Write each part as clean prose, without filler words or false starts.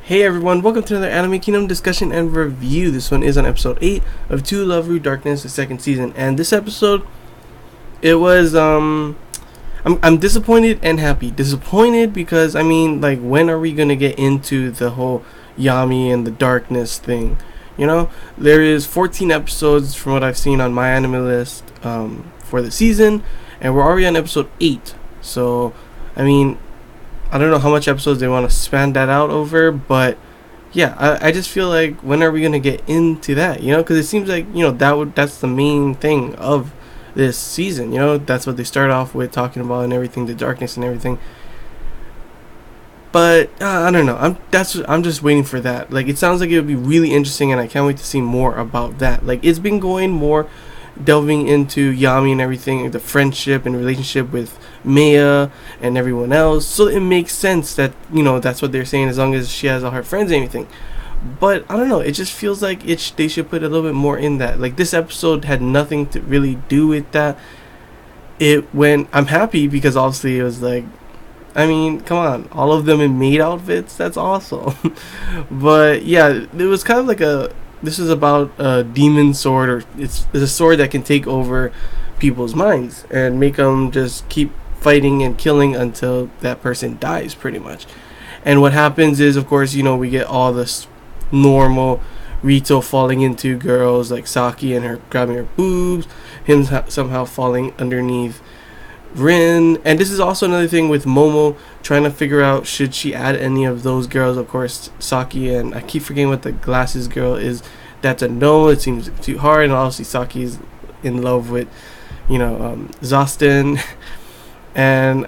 Hey everyone, welcome to another Anime Kingdom discussion and review. This one is on episode 8 of To Love Ru Darkness, the second season. And this episode, it was, I'm disappointed and happy. Disappointed because, when are we going to get into the whole Yami and the darkness thing? You know, there is 14 episodes from what I've seen on my anime list for the season, and we're already on episode 8. So, I don't know how much episodes they want to span that out over, but yeah, I just feel like when are we gonna get into that? You know, because it seems like that's the main thing of this season. You know, that's what they start off with talking about and everything, the darkness and everything. But I don't know. I'm just waiting for that. Like, it sounds like it would be really interesting, and I can't wait to see more about that. Like, it's been going more delving into Yami and everything, the friendship and relationship with Maya and everyone else. So it makes sense that, that's what they're saying, as long as she has all her friends and everything. But I don't know, it just feels like they should put a little bit more in that. Like, this episode had nothing to really do with that. I'm happy because obviously it was like, come on, all of them in maid outfits, that's awesome. But yeah, it was kind of like this is about a demon sword, or it's a sword that can take over people's minds and make them just keep fighting and killing until that person dies, pretty much. And what happens is, of course, we get all this normal Rito falling into girls, like Saki and her grabbing her boobs, him somehow falling underneath Rin. And this is also another thing with Momo, trying to figure out, should she add any of those girls. Of course, Saki, and I keep forgetting what the glasses girl is. That's a no. It seems too hard. And obviously Saki's in love with Zostin. And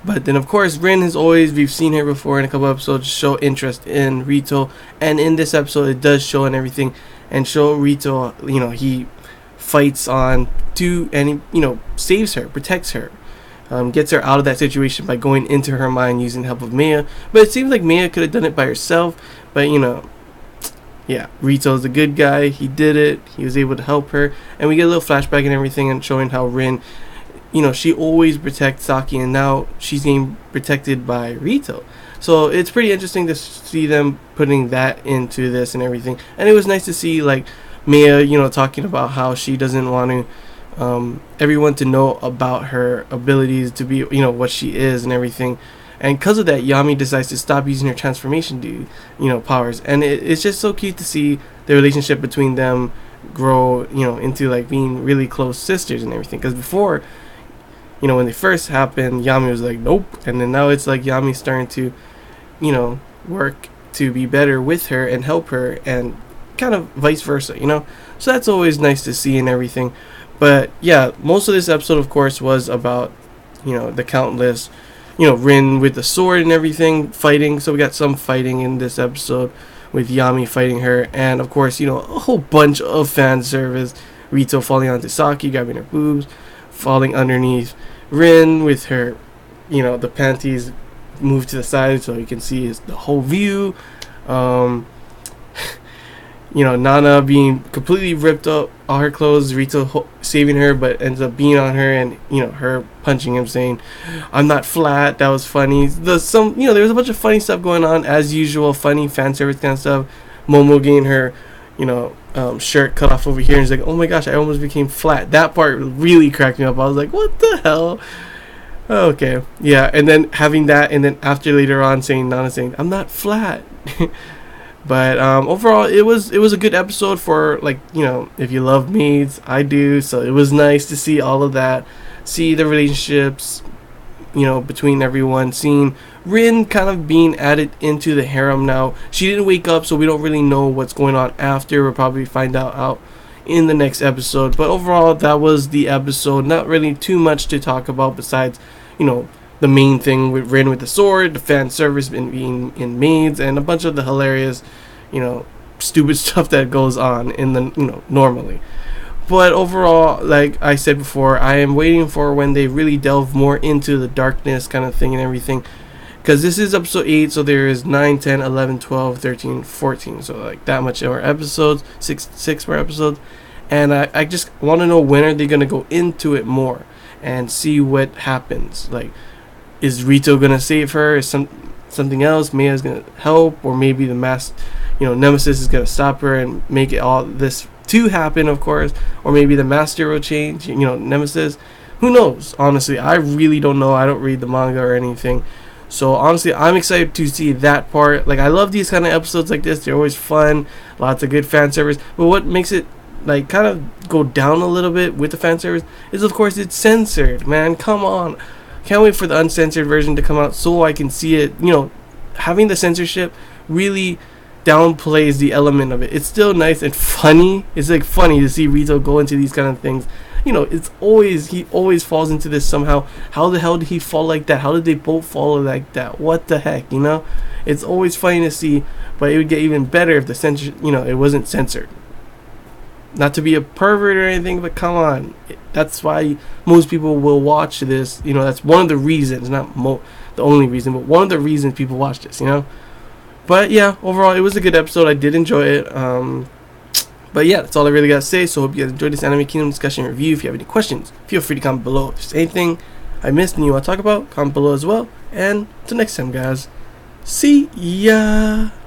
but then of course Rin has always, we've seen her before in a couple episodes, show interest in Rito, and in this episode it does show and everything, and show Rito, he fights on to, and he, saves her, protects her, gets her out of that situation by going into her mind using the help of Maya. But it seems like Maya could have done it by herself, but yeah, Rito's a good guy, he did it, he was able to help her, and we get a little flashback and everything, and showing how Rin, she always protects Saki, and now she's getting protected by Rito. So it's pretty interesting to see them putting that into this and everything. And it was nice to see, like, Maya, talking about how she doesn't want to everyone to know about her abilities, to be, what she is and everything. And because of that, Yami decides to stop using her transformation powers. And it's just so cute to see the relationship between them grow, into like being really close sisters and everything. Because before, when they first happened, Yami was like, nope. And then now it's like Yami's starting to, work to be better with her and help her, and kind of vice versa, So that's always nice to see and everything. But yeah, most of this episode, of course, was about, the countless, Rin with the sword and everything, fighting. So we got some fighting in this episode with Yami fighting her. And of course, a whole bunch of fan service. Rito falling onto Saki, grabbing her boobs, falling underneath Rin with her, the panties moved to the side so you can see the whole view. Nana being completely ripped up, all her clothes, Rito saving her, but ends up being on her, and her punching him, saying, "I'm not flat." That was funny. There was a bunch of funny stuff going on, as usual, funny fan service kind of stuff. Momo getting her, shirt cut off over here, and he's like, "Oh my gosh, I almost became flat." That part really cracked me up. I was like, "What the hell?" Okay, yeah, and then having that, and then after later on Nana saying, "I'm not flat." But overall, it was a good episode for, like, if you love maids, I do. So it was nice to see all of that, see the relationships, between everyone, seeing Rin kind of being added into the harem now. She didn't wake up, so we don't really know what's going on after. We'll probably find out in the next episode. But overall, that was the episode. Not really too much to talk about besides, the main thing with Rin with the sword, the fan service being in maids, and a bunch of the hilarious, stupid stuff that goes on in the, normally. But overall, like I said before, I am waiting for when they really delve more into the darkness kind of thing and everything. Because this is episode 8, so there is 9, 10, 11, 12, 13, 14. So like that much more episodes, six more episodes. And I just want to know, when are they going to go into it more and see what happens. Like, is Rito going to save her? something else. Meia's gonna help, or maybe the Nemesis is gonna stop her and make it all this to happen, of course, or maybe the master will change, Nemesis. Who knows? Honestly, I really don't know. I don't read the manga or anything. So honestly, I'm excited to see that part. Like, I love these kind of episodes like this. They're always fun, lots of good fan service. But what makes it like kind of go down a little bit with the fan service is, of course, it's censored. Man, come on. Can't wait for the uncensored version to come out so I can see it. Having the censorship really downplays the element of it. It's still nice and funny. It's like funny to see Rito go into these kind of things. He always falls into this somehow. How the hell did he fall like that? How did they both fall like that? What the heck, It's always funny to see, but it would get even better if the censor, it wasn't censored. Not to be a pervert or anything, but come on. That's why most people will watch this. That's one of the reasons, not the only reason, but one of the reasons people watch this, But yeah, overall, it was a good episode. I did enjoy it. But yeah, that's all I really got to say. So hope you guys enjoyed this Anime Kingdom discussion review. If you have any questions, feel free to comment below. If there's anything I missed and you want to talk about, comment below as well. And until next time, guys. See ya.